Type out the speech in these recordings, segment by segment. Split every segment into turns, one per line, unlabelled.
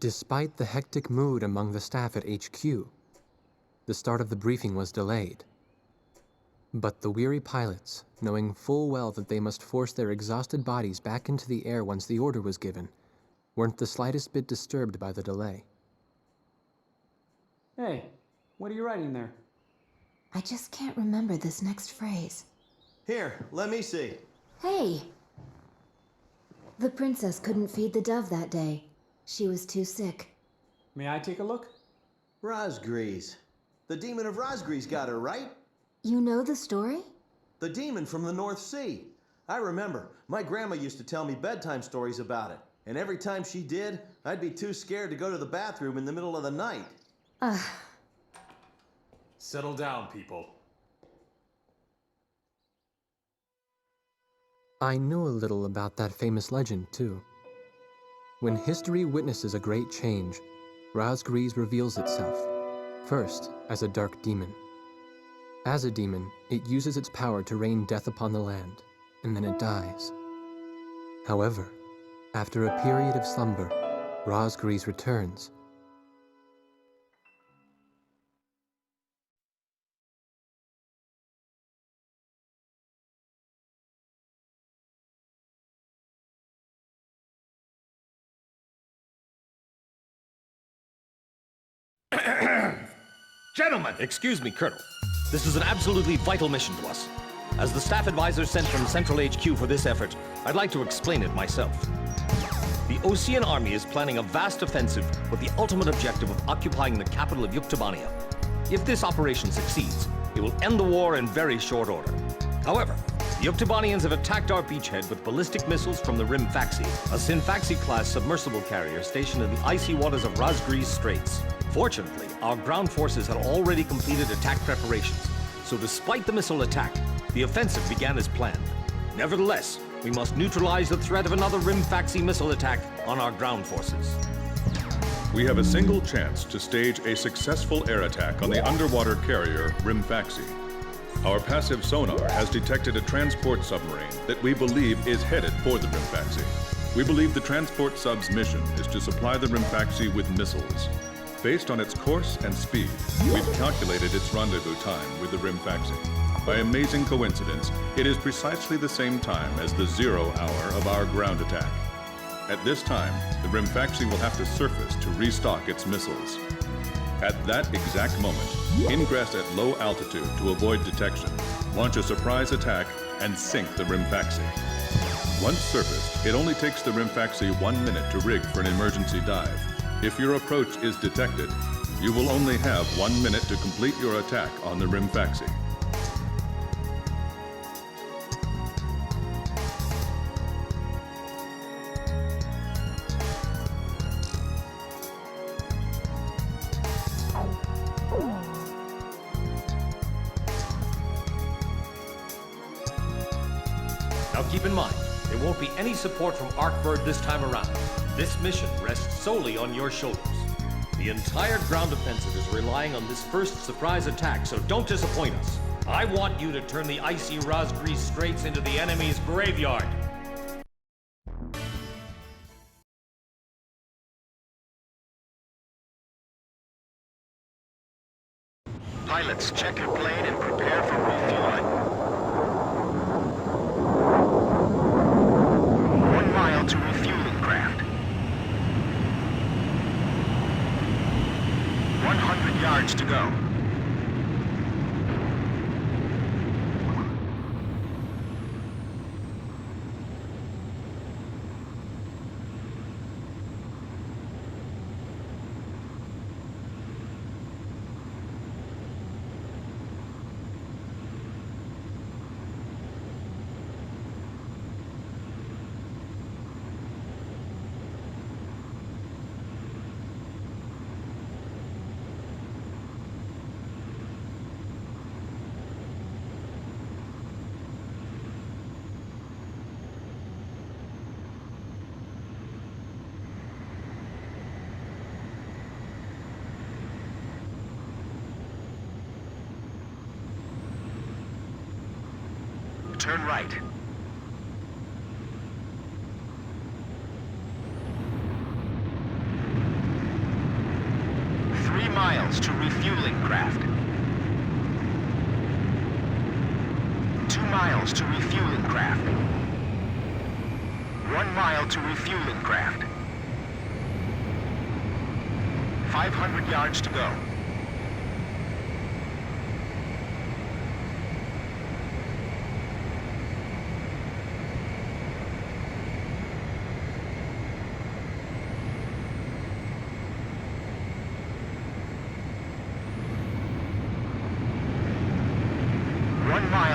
Despite the hectic mood among the staff at HQ, the start of the briefing was delayed. But the weary pilots, knowing full well that they must force their exhausted bodies back into the air once the order was given, weren't the slightest bit disturbed by the delay.
Hey, what are you writing there?
I just can't remember this next phrase.
Here, let me see.
Hey! The princess couldn't feed the dove that day. She was too sick.
May I take a look?
Rosgrees. The demon of Rosgrees got her, right?
You know the story?
The demon from the North Sea. I remember. My grandma used to tell me bedtime stories about it. And every time she did, I'd be too scared to go to the bathroom in the middle of the night.
Settle down, people.
I knew a little about that famous legend, too. When history witnesses a great change, Rosgrees reveals itself, first as a dark demon. As a demon, it uses its power to rain death upon the land, and then it dies. However, after a period of slumber, Rosgrees returns.
Gentlemen! Excuse me, Colonel. This is an absolutely vital mission to us. As the staff advisor sent from Central HQ for this effort, I'd like to explain it myself. The Osean army is planning a vast offensive with the ultimate objective of occupying the capital of Yuktobania. If this operation succeeds, it will end the war in very short order. However, the Yuktobanians have attacked our beachhead with ballistic missiles from the Rimfaxi, a Sinfaxi-class submersible carrier stationed in the icy waters of Rosgrees Straits. Fortunately, our ground forces had already completed attack preparations, so despite the missile attack, the offensive began as planned. Nevertheless, we must neutralize the threat of another Rimfaxi missile attack on our ground forces.
We have a single chance to stage a successful air attack on the underwater carrier Rimfaxi. Our passive sonar has detected a transport submarine that we believe is headed for the Rimfaxi. We believe the transport sub's mission is to supply the Rimfaxi with missiles. Based on its course and speed, we've calculated its rendezvous time with the Rimfaxi. By amazing coincidence, it is precisely the same time as the 0 hour of our ground attack. At this time, the Rimfaxi will have to surface to restock its missiles. At that exact moment, ingress at low altitude to avoid detection, launch a surprise attack, and sink the Rimfaxi. Once surfaced, it only takes the Rimfaxi 1 minute to rig for an emergency dive. If your approach is detected, you will only have 1 minute to complete your attack on the Rimfaxi.
Now keep in mind, there won't be any support from Arkbird this time around. This mission rests solely on your shoulders. The entire ground offensive is relying on this first surprise attack, so don't disappoint us. I want you to turn the icy Rosgrees Straits into the enemy's graveyard.
Pilots, check your plane and prepare for refueling. 1 mile to refueling craft. 100 yards to go. Turn right. miles to refueling craft. 2 miles to refueling craft. 1 mile to refueling craft. 500 yards to go.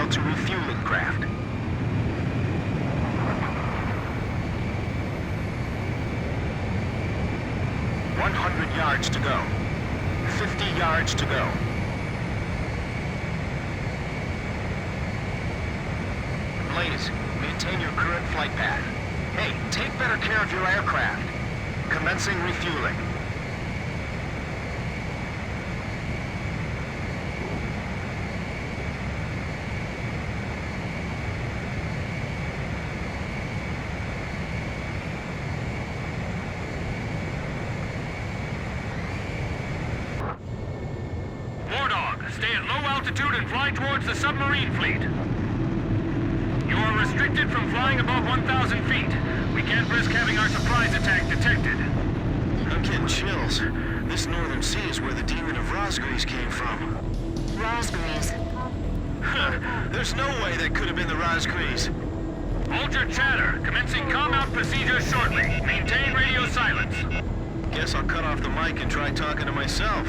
To refueling craft. 100 yards to go. 50 yards to go. Please, maintain your current flight path. Hey, take better care of your aircraft. Commencing refueling.
Stay at low altitude and fly towards the submarine fleet. You are restricted from flying above 1,000 feet. We can't risk having our surprise attack detected.
I'm getting chills. This northern sea is where the demon of Rosgrees came from.
Rosgrees.
Huh. There's no way that could have been the Rosgrees.
Hold your chatter. Commencing comm-out procedures shortly. Maintain radio silence.
Guess I'll cut off the mic and try talking to myself.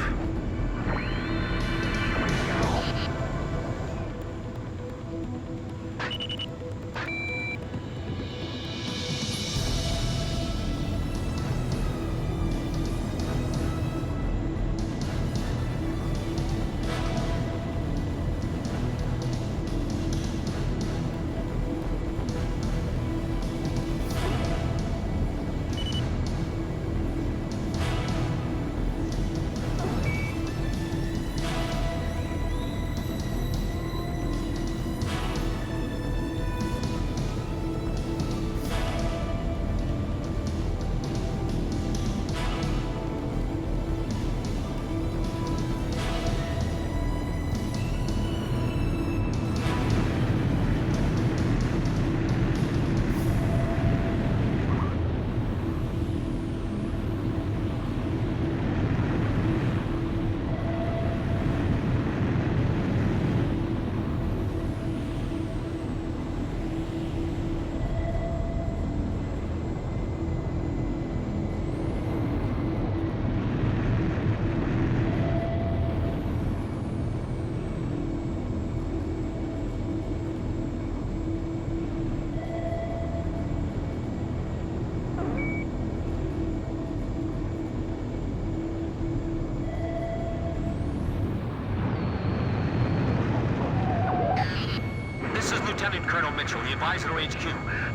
Lieutenant Colonel Mitchell, the advisor to HQ.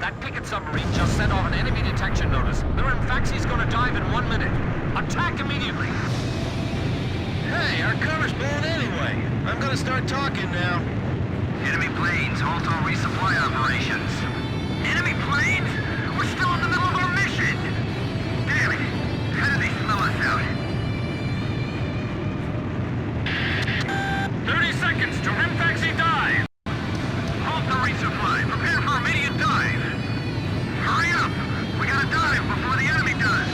That picket submarine just sent off an enemy detection notice. The Rimfaxi's gonna dive in 1 minute. Attack immediately!
Hey, our cover's blown anyway. I'm gonna start talking now.
Enemy planes, halt all resupply operations. Enemy planes? We're still in the middle of our mission! Damn it! How did they smell us out?
30 seconds to Rimfaxi dive!
Halt the resupply. Prepare for immediate dive. Hurry up! We gotta dive before the enemy does.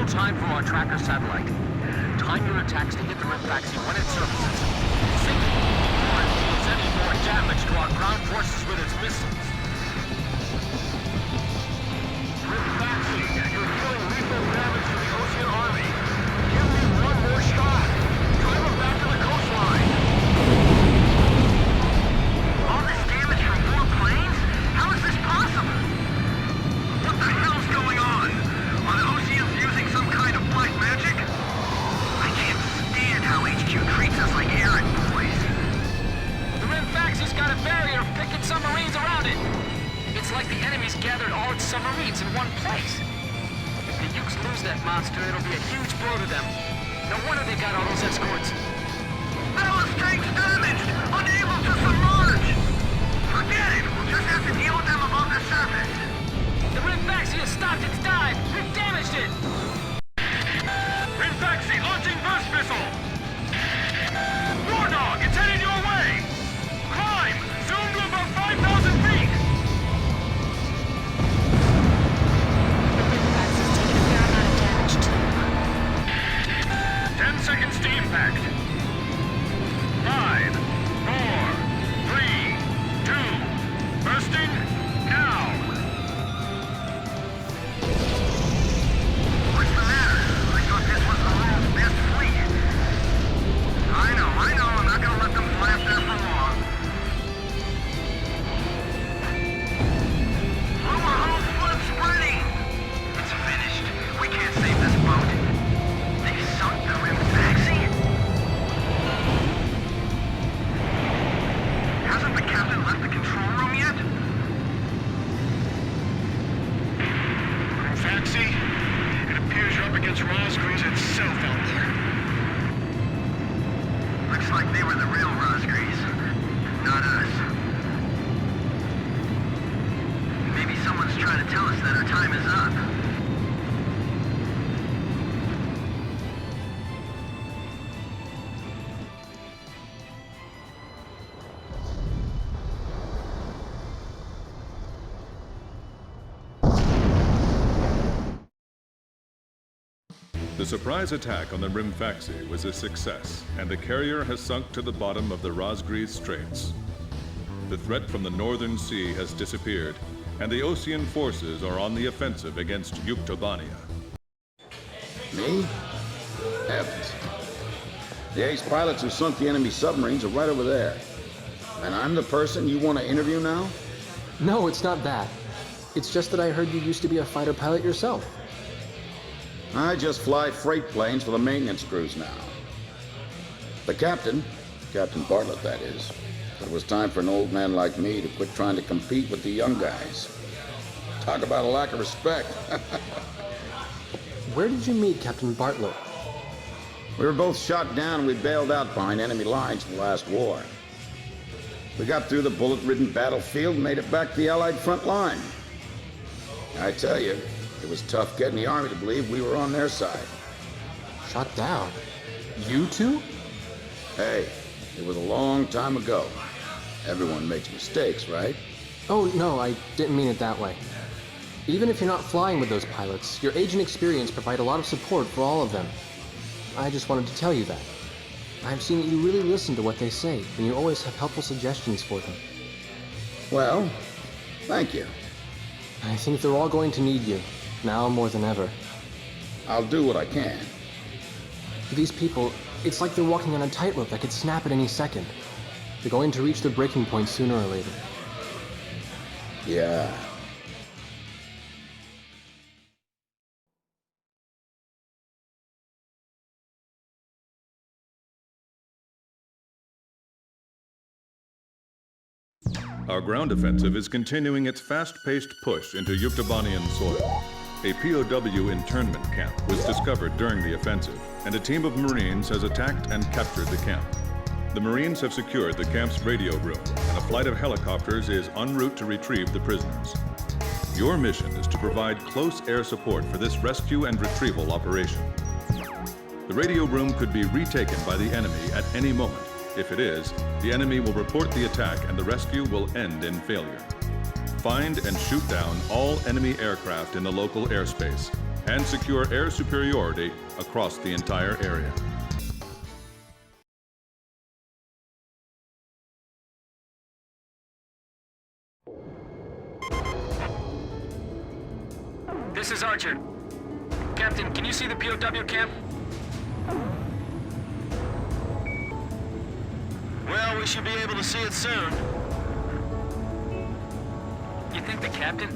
no time for our tracker satellite. Time your attacks to hit the Rimfaxi when it surfaces. Sink it before it deals any more damage to our ground forces with its missiles. Rimfaxi, you're dealing lethal damage to the Ocean Army. Give me one more shot. Drive them back to the coastline.
All this damage from 4 planes? How is this possible? What the hell's going on? Are the Oceans using some kind of black magic? I can't stand how HQ treats us like errand boys.
The Rimfaxi's got a barrier of picking submarines around it. It's like the enemy's gathered all its submarines in one place. If the Ukes lose that monster, it'll be a huge blow to them. No wonder they got all those escorts.
Ballast tanks damaged! Unable to submerge! Forget it! We'll just have to deal with them above the surface.
The Rimfaxi has stopped its dive! We've damaged it! Rimfaxi launching burst missile! War Dog, it's heading your way! Climb! Zoom to about 5,000 feet!
The Rimfaxi's taken a fair amount of damage, too.
10 seconds to impact. 5, 4, 3, 2, bursting, now!
What's the matter? I thought this was the world's best fleet. I know. I'm not gonna let them fly up there for long. Lower hull flood spreading! It's finished. We can't save this boat. They sunk the Rimfaxi? Hasn't the captain left the control room yet?
Rimfaxi? It appears you're up against Rosgreaves itself out there.
Looks like they were the real Rosgreaves, not us. Maybe someone's trying to tell us that our time is up.
The surprise attack on the Rimfaxi was a success, and the carrier has sunk to the bottom of the Rosgreaves Straits. The threat from the Northern Sea has disappeared, and the Ocean forces are on the offensive against Yuktobania.
Me? Heavens. The ace pilots who sunk the enemy submarines are right over there. And I'm the person you want to interview now?
No, it's not that. It's just that I heard you used to be a fighter pilot yourself.
I just fly freight planes for the maintenance crews now. The captain, Captain Bartlett that is, said it was time for an old man like me to quit trying to compete with the young guys. Talk about a lack of respect.
Where did you meet Captain Bartlett?
We were both shot down and we bailed out behind enemy lines in the last war. We got through the bullet-ridden battlefield and made it back to the Allied front line. I tell you, it was tough getting the Army to believe we were on their side.
Shot down? You two?
Hey, it was a long time ago. Everyone makes mistakes, right?
Oh, no, I didn't mean it that way. Even if you're not flying with those pilots, your age and experience provide a lot of support for all of them. I just wanted to tell you that. I've seen that you really listen to what they say, and you always have helpful suggestions for them.
Well, thank you.
I think they're all going to need you, now more than ever.
I'll do what I can.
These people, it's like they're walking on a tightrope that could snap at any second. They're going to reach their breaking point sooner or later.
Yeah.
Our ground offensive is continuing its fast-paced push into Yuktobanian soil. A POW internment camp was discovered during the offensive, and a team of Marines has attacked and captured the camp. The Marines have secured the camp's radio room, and a flight of helicopters is en route to retrieve the prisoners. Your mission is to provide close air support for this rescue and retrieval operation. The radio room could be retaken by the enemy at any moment. If it is, the enemy will report the attack and the rescue will end in failure. Find and shoot down all enemy aircraft in the local airspace. and secure air superiority across the entire area.
This is Archer. Captain, can you see the POW camp?
Well, we should be able to see it soon.
You think the captain,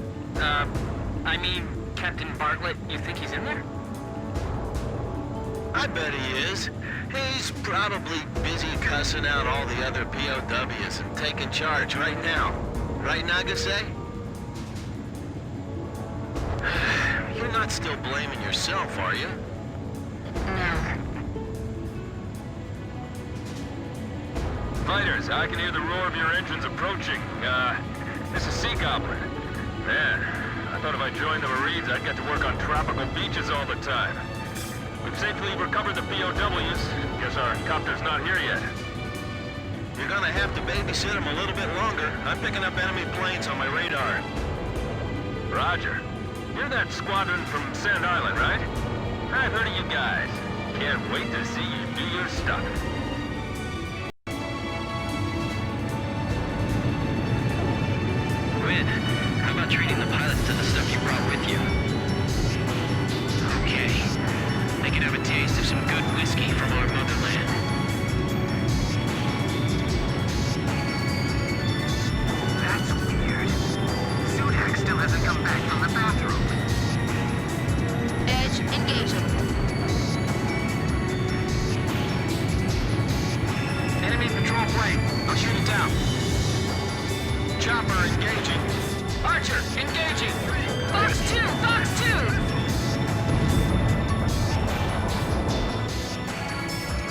I mean, Captain Bartlett, you think he's in there?
I bet he is. He's probably busy cussing out all the other POWs and taking charge right now. Right, Nagase? You're not still blaming yourself, are you?
No.
Fighters, I can hear the roar of your engines approaching. This is Sea Goblin. Man, I thought if I joined the Marines, I'd get to work on tropical beaches all the time. We've safely recovered the POWs. Guess our copter's not here yet.
You're gonna have to babysit him a little bit longer. I'm picking up enemy planes on my radar.
Roger. You're that squadron from Sand Island, right? I've heard of you guys. Can't wait to see you do your stuff.
Quinn, how about treating the pilots to the stuff you brought with you? Okay. They can have a taste of some good whiskey from our motherland.
That's weird. Sudak still hasn't come back from the bathroom.
Edge engaging.
Enemy patrol plane. I'll shoot it down.
Chopper engaging.
Archer, engaging!
Fox 2! Fox 2!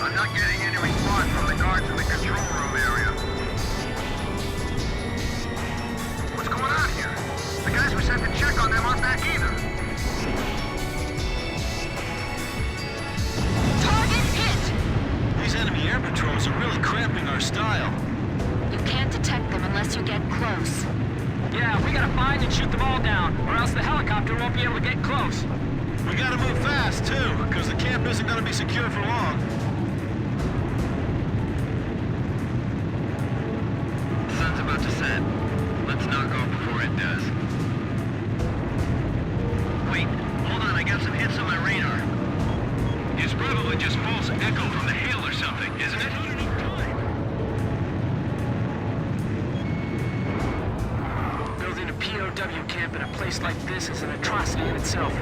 I'm not getting any response from the guards in the control room area. What's going on here? The guys we sent to check on them aren't back either.
Target hit!
These enemy air patrols are really cramping our style.
You can't detect them unless you get close.
Yeah, we gotta find and shoot them all down, or else the helicopter won't be able to get close.
We gotta move fast, too, because the camp isn't gonna be secure for long.
Sun's about to set. Let's knock off before it does. Wait, hold on, I got some hits on my radar. It's probably just false echo from the hail or something, isn't it?
Building a POW camp in a place like this is an atrocity in itself.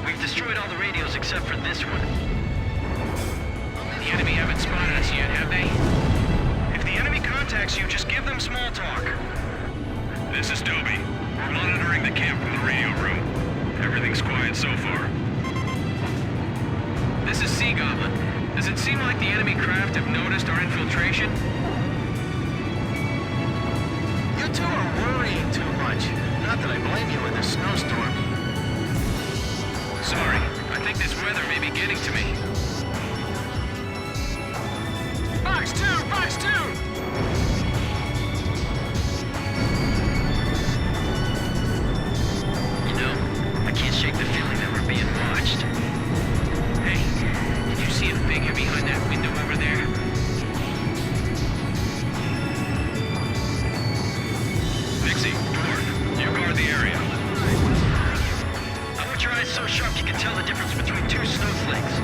We've destroyed all the radios except for this one. The enemy haven't spotted us yet, have they?
If the enemy contacts you, just give them small talk. This is Dobie. We're monitoring the camp from the radio room. Everything's quiet so far.
This is Sea Goblin. Does it seem like the enemy craft have noticed our infiltration?
You two are worrying too much. Not that I blame you in this snowstorm.
Sorry. I think this weather may be getting to me.
Fox 2! Fox 2!
You know, I can't shake the feeling that we're being watched. Hey, did you see a figure behind that window over there?
Nixie, Dwarf, you guard the area. I want your eyes so sharp you can tell the difference between two snowflakes.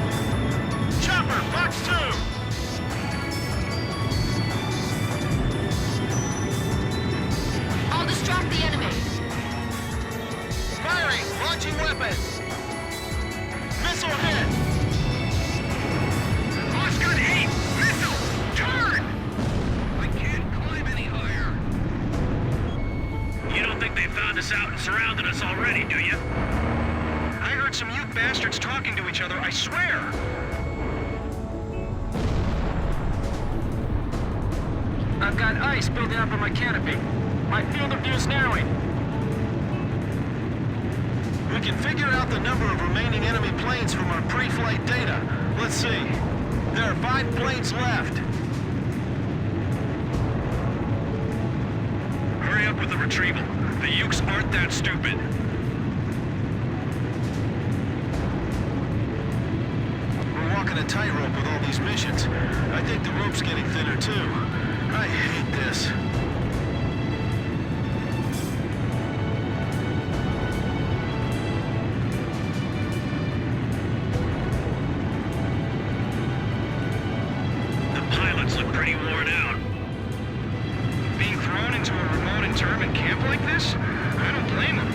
Chopper, Fox 2!
I'll distract the enemy.
Firing! Launching weapon! Missile hit!
Launch gun 8! Missile! Turn! I can't climb any higher.
You don't think they found us out and surrounded us already, do you?
I heard some you bastards talking to each other, I swear!
I've got ice building up on my canopy. My field of view's narrowing.
We can figure out the number of remaining enemy planes from our pre-flight data. Let's see. There are 5 planes left.
with the retrieval. The Ukes aren't that stupid.
We're walking a tightrope with all these missions. I think the rope's getting thinner, too. I hate this.
The pilots look pretty worn out. Being thrown into a remote internment camp like this? I don't blame them.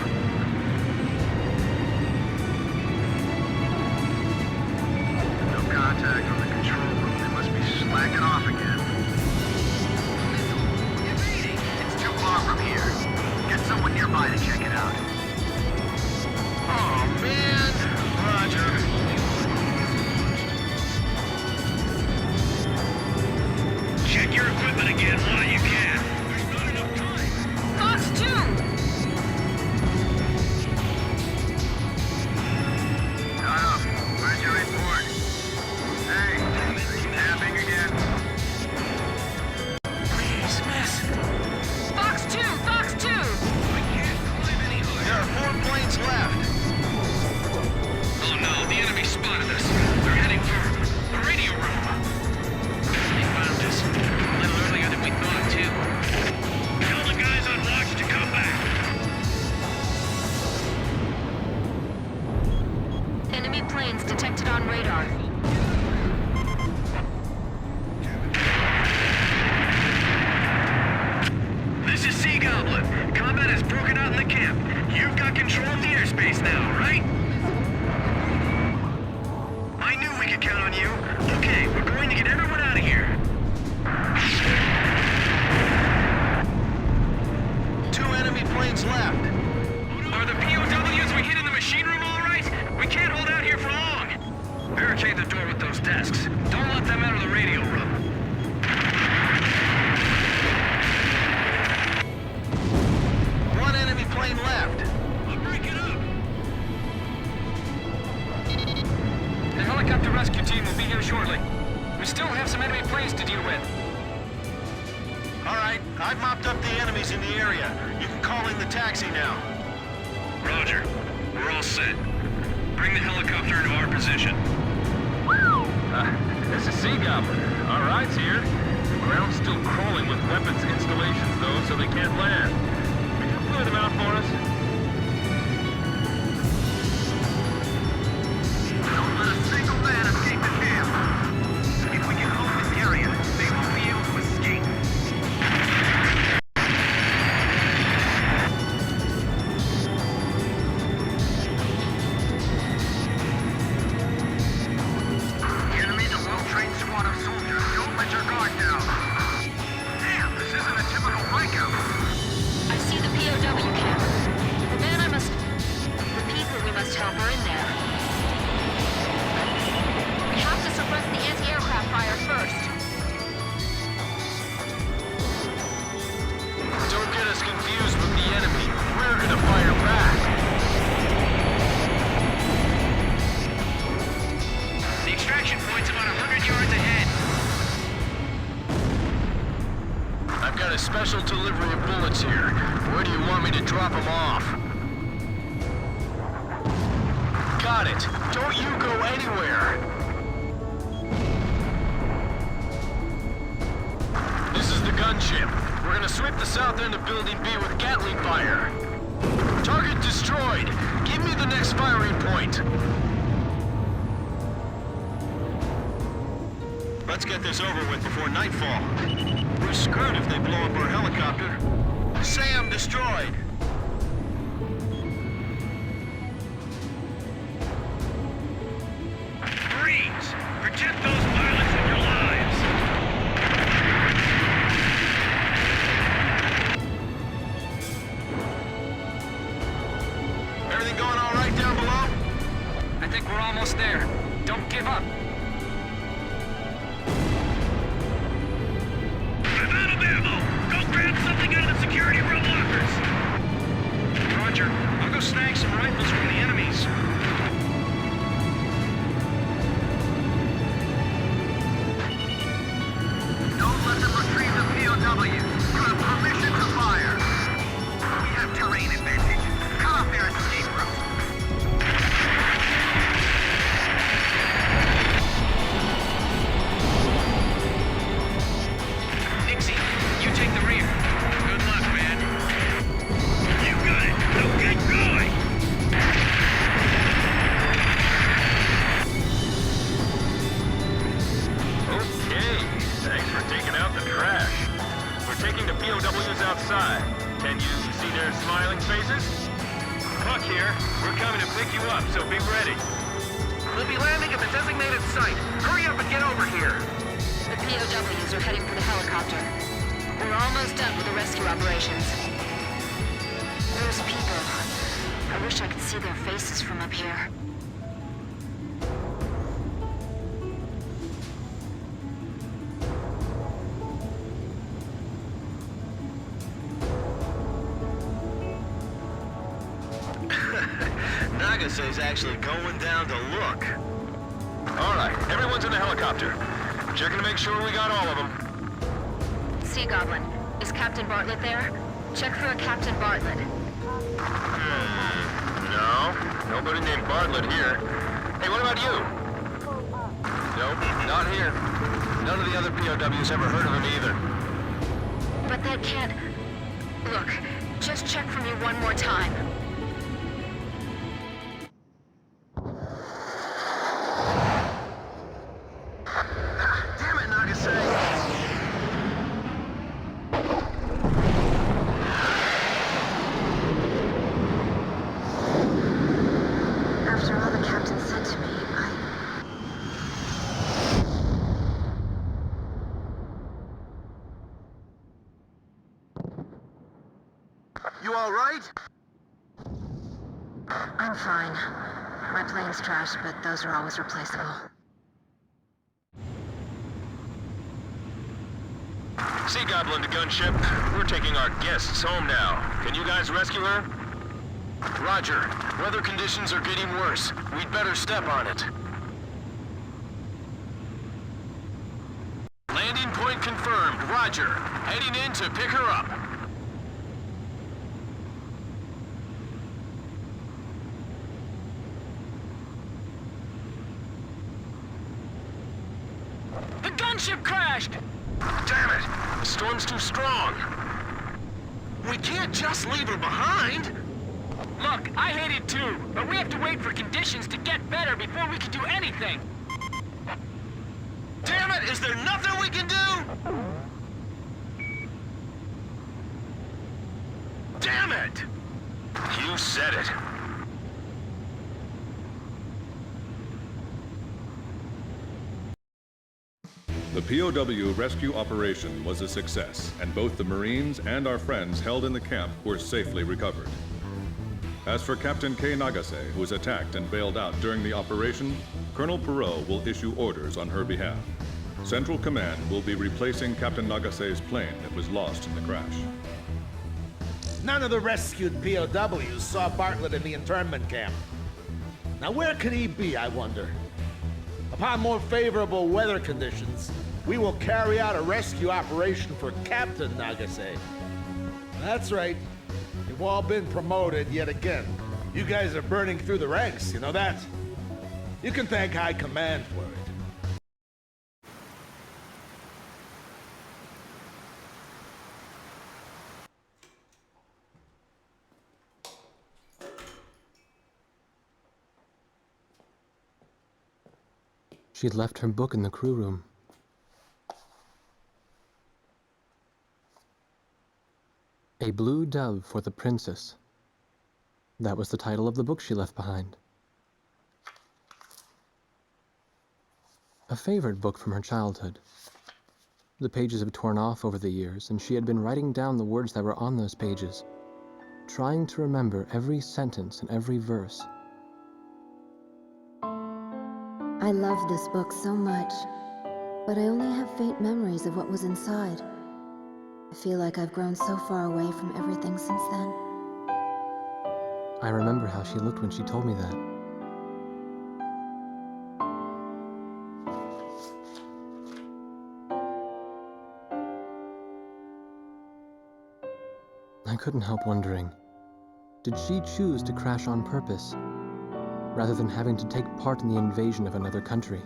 No contact from the control room. They must be slacking off again. It's too far from here. Get someone nearby to check it out.
Oh, man! Roger.
Check your equipment again while you can. There's not enough time.
Fox 2!
Shut up. Where's your report? Hey, snapping again.
Please, miss.
Fox 2! Fox 2!
I can't climb any
There
higher.
are 4 planes left.
Oh no, the enemy spotted us. They're heading for the radio room. They found us a little earlier than we thought, too. Tell the guys on watch to come back.
Enemy planes detected on radar.
This is Sea Goblin. Combat has broken out in the camp. You've got control of the airspace now, right? I knew we could count on you. Okay, we're going to get everyone out of here.
2 enemy planes left.
Are the POWs we hit in the machine room all right? We can't hold out here for long. Barricade the door with those desks. Don't let them out of the radio room.
One enemy plane left.
I'll break it up.
The helicopter rescue team will be here shortly. We still have some enemy planes to deal with.
All right, I've mopped up the enemies in the area. You can call in the taxi now.
Roger. We're all set. Bring the helicopter into our position.
This is Sea Goblin. Our ride's here. The ground's still crawling with weapons installations, though, so they can't land. Could you clear them out for us?
Don't let a single man escape the camp. If we can hold this area, they won't be able to escape. The enemy's a well-trained squad of soldiers. Don't let your guard down. Damn, this isn't a typical breakout.
I see the POW camp. The man I must... The people we must help are in there. We have to suppress the anti-aircraft fire first.
Don't get us confused with the enemy. We're gonna fire back.
The extraction point's about 100 yards ahead.
I've got a special delivery of bullets here. Where do you want me to drop them off? Got it. Don't you go anywhere. This is the gunship. We're gonna sweep the south end of Building B with Gatling fire. Target destroyed. Give me the next firing point. Let's get this over with before nightfall. We're screwed if they blow up our helicopter. Sam destroyed.
Marines, protect those pilots with your lives.
Everything going all right down below?
I think we're almost there. Don't give up.
I'm out of ammo. Go grab something out of the security room lockers. Roger. I'll go snag some rifles from the enemies.
Don't let them retrieve the POW. You have permission to fire.
pick you up, so be ready.
We'll be landing at the designated site. Hurry up and get over here.
The POWs are heading for the helicopter. We're almost done with the rescue operations. Those people... I wish I could see their faces from up here.
Nagase's actually going down to look.
All right, everyone's in the helicopter. Checking to make sure we got all of them.
Sea Goblin, is Captain Bartlett there? Check for a Captain Bartlett.
No, nobody named Bartlett here. Hey, what about you? Nope, not here. None of the other POWs ever heard of him either.
But that can't... Look, just check for me one more time.
Damn it, Nagase!
After all the captain said to me,
You all right?
I'm fine. My plane's trashed, but those are always replaceable.
Sea Goblin to gunship. We're taking our guests home now. Can you guys rescue her? Roger. Weather conditions are getting worse. We'd better step on it. Landing point confirmed. Roger. Heading in to pick her up.
The gunship crashed!
Damn it! The storm's too strong. We can't just leave her behind.
Look, I hate it too, but we have to wait for conditions to get better before we can do anything.
Damn it! Is there nothing we can do? Damn it! You said it.
The POW rescue operation was a success, and both the Marines and our friends held in the camp were safely recovered. As for Captain K. Nagase, who was attacked and bailed out during the operation, Colonel Perot will issue orders on her behalf. Central Command will be replacing Captain Nagase's plane that was lost in the crash.
None of the rescued POWs saw Bartlett in the internment camp. Now where could he be, I wonder? Upon more favorable weather conditions, we will carry out a rescue operation for Captain Nagase. That's right. You've all been promoted yet again. You guys are burning through the ranks, you know that? You can thank High Command for it.
She'd left her book in the crew room. A Blue Dove for the Princess. That was the title of the book she left behind. A favorite book from her childhood. The pages have torn off over the years, and she had been writing down the words that were on those pages, trying to remember every sentence and every verse.
I loved this book so much, but I only have faint memories of what was inside. I feel like I've grown so far away from everything since then.
I remember how she looked when she told me that. I couldn't help wondering, did she choose to crash on purpose, rather than having to take part in the invasion of another country?